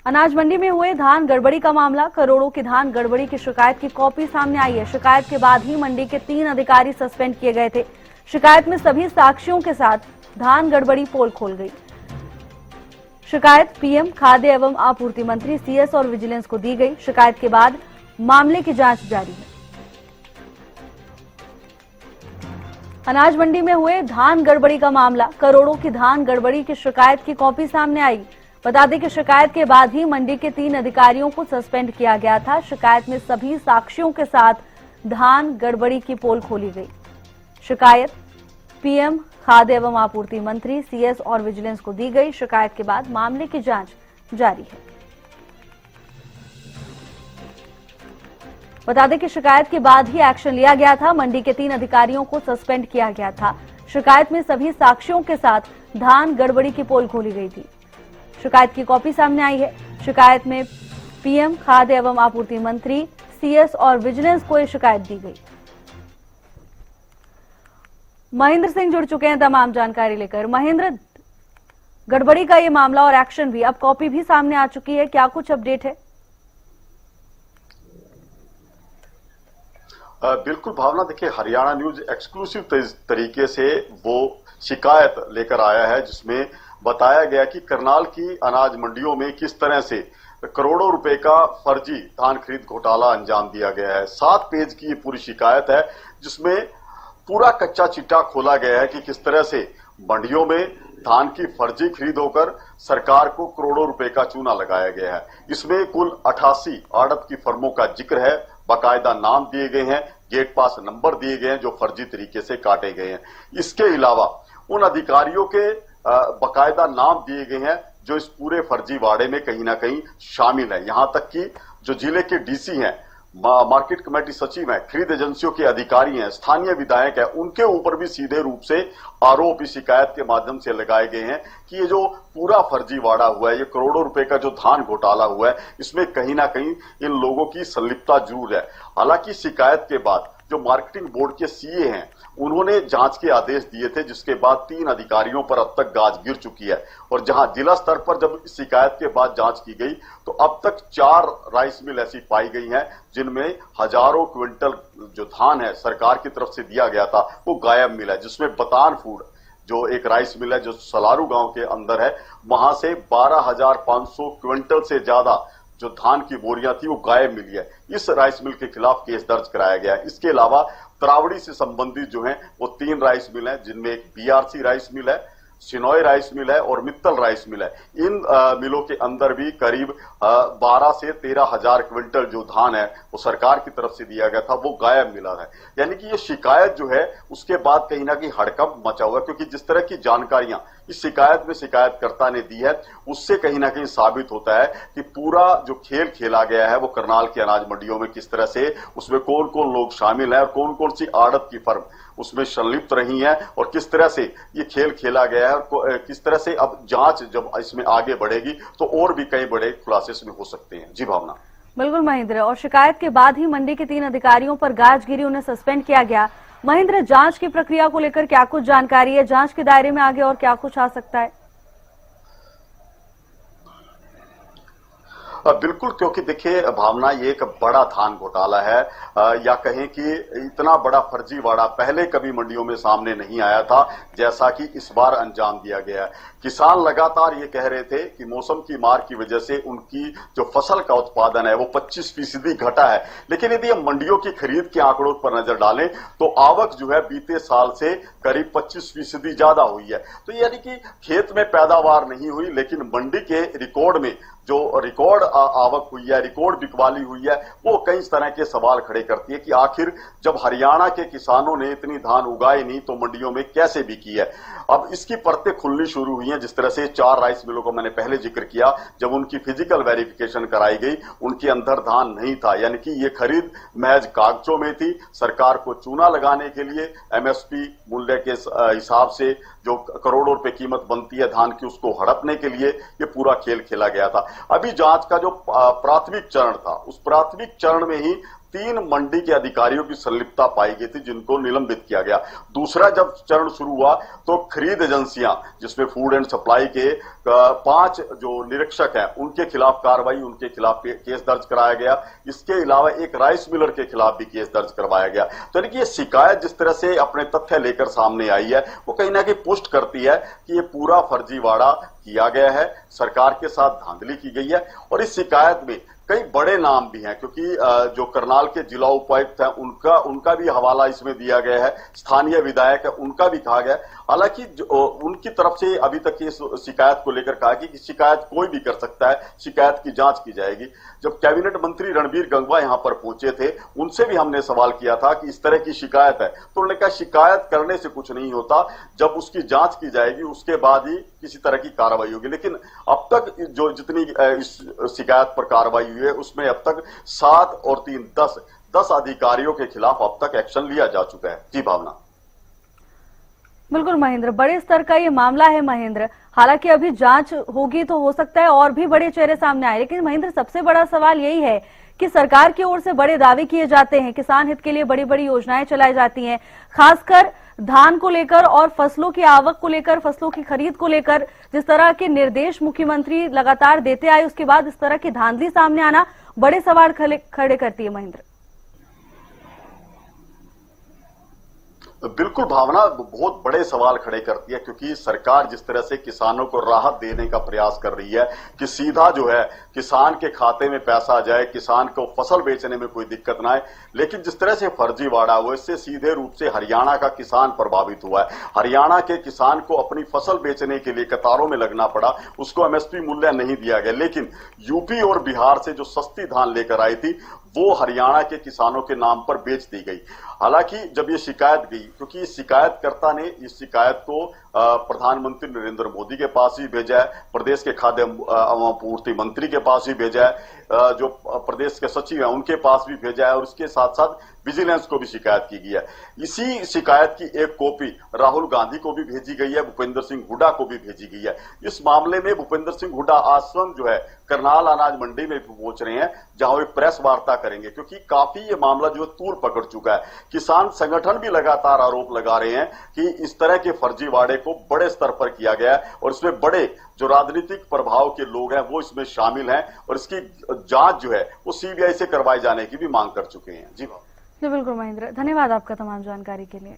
अनाज मंडी में हुए धान गड़बड़ी का मामला, करोड़ों की धान गड़बड़ी की शिकायत की कॉपी सामने आई है। शिकायत के बाद ही मंडी के 3 अधिकारी सस्पेंड किए गए थे। शिकायत में सभी साक्ष्यों के साथ धान गड़बड़ी पोल खोल गई। शिकायत पीएम खाद्य एवं आपूर्ति मंत्री सीएस और विजिलेंस को दी गई। शिकायत के बाद मामले की जांच जारी है। अनाज मंडी में हुए धान गड़बड़ी का मामला, करोड़ों की धान गड़बड़ी की शिकायत की कॉपी सामने आई। बता दें कि शिकायत के बाद ही मंडी के 3 अधिकारियों को सस्पेंड किया गया था। शिकायत में सभी साक्ष्यों के साथ धान गड़बड़ी की पोल खोली गई। शिकायत पीएम खाद्य एवं आपूर्ति मंत्री सीएस और विजिलेंस को दी गई। शिकायत के बाद मामले की जांच जारी है। बता दें कि शिकायत के बाद ही एक्शन लिया गया था। मंडी के 3 अधिकारियों को सस्पेंड किया गया था। शिकायत में सभी साक्ष्यों के साथ धान गड़बड़ी की पोल खोली गई थी। शिकायत की कॉपी सामने आई है। शिकायत में पीएम खाद्य एवं आपूर्ति मंत्री सीएस और विजिलेंस को यह शिकायत दी गई। महेंद्र सिंह जुड़ चुके हैं तमाम जानकारी लेकर। महेंद्र, गड़बड़ी का ये मामला और एक्शन भी, अब कॉपी भी सामने आ चुकी है, क्या कुछ अपडेट है? बिल्कुल भावना, देखिए हरियाणा न्यूज एक्सक्लूसिव तरीके से वो शिकायत लेकर आया है जिसमें बताया गया कि करनाल की अनाज मंडियों में किस तरह से करोड़ों रुपए का फर्जी धान खरीद घोटाला अंजाम दिया गया है। 7 पेज की ये पूरी शिकायत है जिसमें पूरा कच्चा चिट्ठा खोला गया है कि किस तरह से मंडियों में धान की फर्जी खरीद होकर सरकार को करोड़ों रुपए का चूना लगाया गया है। इसमें कुल 88 आड़त की फर्मों का जिक्र है, बाकायदा नाम दिए गए हैं, गेट पास नंबर दिए गए हैं जो फर्जी तरीके से काटे गए हैं। इसके अलावा उन अधिकारियों के बाकायदा नाम दिए गए हैं जो इस पूरे फर्जी वाड़े में कहीं ना कहीं शामिल है। यहां तक कि जो जिले के डीसी हैं, मार्केट कमेटी सचिव हैं, खरीद एजेंसियों के अधिकारी हैं, स्थानीय विधायक हैं, उनके ऊपर भी सीधे रूप से आरोप इस शिकायत के माध्यम से लगाए गए हैं कि ये जो पूरा फर्जी वाड़ा हुआ है, ये करोड़ों रुपए का जो धान घोटाला हुआ है, इसमें कहीं ना कहीं इन लोगों की संलिप्तता जरूर है। हालांकि शिकायत के बाद जो मार्केटिंग बोर्ड के सीए हैं उन्होंने जांच के आदेश दिए थे, जिसके बाद 3 अधिकारियों पर अब तक गाज गिर चुकी है। और जहां जिला स्तर पर जब शिकायत के बाद जांच की गई तो अब तक 4 राइस मिल ऐसी पाई गई हैं जिनमें हजारों क्विंटल जो धान है सरकार की तरफ से दिया गया था वो गायब मिला है। जिसमें बतान फूड जो एक राइस मिल है जो सलारू गांव के अंदर है, वहां से 12,500 क्विंटल से ज्यादा जो धान की बोरियां थी वो गायब मिली है। इस राइस मिल के खिलाफ केस दर्ज कराया गया है। इसके अलावा त्रावड़ी से संबंधित जो है वो 3 राइस मिल है जिनमें एक बीआरसी राइस मिल है, सिनोय राइस मिल है और मित्तल राइस मिल है। इन मिलों के अंदर भी करीब 12 से 13 हजार क्विंटल जो धान है वो सरकार की तरफ से दिया गया था वो गायब मिला है। यानी कि ये शिकायत जो है उसके बाद कहीं ना कहीं हड़कंप मचा हुआ है, क्योंकि जिस तरह की जानकारियां इस शिकायत में शिकायतकर्ता ने दी है उससे कहीं ना कहीं साबित होता है कि पूरा जो खेल खेला गया है वो करनाल की अनाज मंडियों में किस तरह से उसमें कौन कौन लोग शामिल हैं और कौन कौन सी आड़त की फर्म उसमें संलिप्त रही है और किस तरह से ये खेल खेला गया है और किस तरह से अब जांच जब इसमें आगे बढ़ेगी तो और भी कई बड़े खुलासे इसमें हो सकते हैं। जी भावना। बिल्कुल महेंद्र, और शिकायत के बाद ही मंडी के 3 अधिकारियों पर गाज गिरी, उन्हें सस्पेंड किया गया। महेंद्र, जांच की प्रक्रिया को लेकर क्या कुछ जानकारी है? जांच के दायरे में आगे और क्या कुछ आ सकता है? बिल्कुल, क्योंकि देखिए भावना ये एक बड़ा धान घोटाला है या कहें कि इतना बड़ा फर्जीवाड़ा पहले कभी मंडियों में सामने नहीं आया था जैसा कि इस बार अंजाम दिया गया है। किसान लगातार ये कह रहे थे कि मौसम की मार की वजह से उनकी जो फसल का उत्पादन है वो 25% घटा है, लेकिन यदि हम मंडियों की खरीद के आंकड़ों पर नजर डालें तो आवक जो है बीते साल से करीब 25% ज्यादा हुई है। तो यानी कि खेत में पैदावार नहीं हुई लेकिन मंडी के रिकॉर्ड में जो रिकॉर्ड आवक हुई है, रिकॉर्ड बिकवाली हुई है, वो कई तरह के सवाल खड़े करती है कि आखिर जब हरियाणा के किसानों ने इतनी धान उगाई नहीं तो मंडियों में कैसे बिकी है। अब इसकी परतें खुलनी शुरू हुई हैं। जिस तरह से 4 राइस मिलों को मैंने पहले जिक्र किया, जब उनकी फिजिकल वेरिफिकेशन कराई गई उनके अंदर धान नहीं था, यानी कि ये खरीद महज कागजों में थी। सरकार को चूना लगाने के लिए एमएसपी मूल्य के हिसाब से जो करोड़ों रुपए कीमत बनती है धान की उसको हड़पने के लिए ये पूरा खेल खेला गया था। अभी जांच का जो प्राथमिक चरण था उस प्राथमिक चरण में ही 3 मंडी के अधिकारियों की संलिप्तता पाई गई थी, जिनको निलंबित किया गया। दूसरा जब चरण शुरू हुआ तो खरीद एजेंसियां, जिसमें फूड एंड सप्लाई के 5 जो निरीक्षक हैं, उनके खिलाफ कार्रवाई, उनके खिलाफ केस दर्ज कराया गया। इसके अलावा एक राइस मिलर के खिलाफ भी केस दर्ज करवाया गया। तो यानी कि ये शिकायत जिस तरह से अपने तथ्य लेकर सामने आई है, वो कहीं ना कहीं पुष्ट करती है कि ये पूरा फर्जीवाड़ा किया गया है, सरकार के साथ धांधली की गई है। और इस शिकायत में कई बड़े नाम भी हैं, क्योंकि जो करनाल के जिला उपायुक्त हैं उनका भी हवाला इसमें दिया गया है, स्थानीय विधायक है उनका भी कहा गया। हालांकि उनकी तरफ से अभी तक इस शिकायत को लेकर कहा कि शिकायत कोई भी कर सकता है, शिकायत की जांच की जाएगी। जब कैबिनेट मंत्री रणबीर गंगवा यहां पर पहुंचे थे, उनसे भी हमने सवाल किया था कि इस तरह की शिकायत है, तो उन्होंने कहा शिकायत करने से कुछ नहीं होता, जब उसकी जांच की जाएगी उसके बाद ही किसी तरह की कार्रवाई होगी। लेकिन अब तक जो जितनी इस शिकायत पर कार्रवाई हुई है, उसमें अब तक 7 और 3 10 अधिकारियों के खिलाफ अब तक एक्शन लिया जा चुका है। जी भावना। बिल्कुल महेंद्र, बड़े स्तर का ये मामला है महेंद्र। हालांकि अभी जांच होगी तो हो सकता है और भी बड़े चेहरे सामने आए, लेकिन महेंद्र सबसे बड़ा सवाल यही है कि सरकार की ओर से बड़े दावे किए जाते हैं, किसान हित के लिए बड़ी बड़ी योजनाएं चलाई जाती हैं, खासकर धान को लेकर और फसलों की आवक को लेकर, फसलों की खरीद को लेकर जिस तरह के निर्देश मुख्यमंत्री लगातार देते आए, उसके बाद इस तरह की धांधली सामने आना बड़े सवाल खड़े करती है महेंद्र। बिल्कुल भावना, बहुत बड़े सवाल खड़े करती है, क्योंकि सरकार जिस तरह से किसानों को राहत देने का प्रयास कर रही है कि सीधा जो है किसान के खाते में पैसा जाए, किसान को फसल बेचने में कोई दिक्कत ना आए, लेकिन जिस तरह से फर्जीवाड़ा हुआ, इससे सीधे रूप से हरियाणा का किसान प्रभावित हुआ है। हरियाणा के किसान को अपनी फसल बेचने के लिए कतारों में लगना पड़ा, उसको एमएसपी मूल्य नहीं दिया गया। लेकिन यूपी और बिहार से जो सस्ती धान लेकर आई थी, वो हरियाणा के किसानों के नाम पर बेच दी गई। हालांकि जब ये शिकायत गई, क्योंकि इस शिकायतकर्ता ने इस शिकायत को प्रधानमंत्री नरेंद्र मोदी के पास भी भेजा है, प्रदेश के खाद्य आपूर्ति मंत्री के पास भी भेजा है, जो प्रदेश के सचिव हैं उनके पास भी भेजा है, और इसके साथ साथ विजिलेंस को भी शिकायत की गई है। इसी शिकायत की एक कॉपी राहुल गांधी को भी भेजी गई है, भूपेंद्र सिंह हुड्डा को भी भेजी गई है। इस मामले में भूपेंद्र सिंह हुड्डा आज स्वयं जो है करनाल अनाज मंडी में पहुंच रहे हैं, जहां वे प्रेस वार्ता करेंगे, क्योंकि काफी ये मामला जो है तूल पकड़ चुका है। किसान संगठन भी लगातार आरोप लगा रहे हैं कि इस तरह के फर्जीवाड़े को बड़े स्तर पर किया गया है, और इसमें बड़े जो राजनीतिक प्रभाव के लोग हैं वो इसमें शामिल हैं, और इसकी जांच जो है वो सीबीआई से करवाए जाने की भी मांग कर चुके हैं। जी बिल्कुल महेंद्र, धन्यवाद आपका तमाम जानकारी के लिए।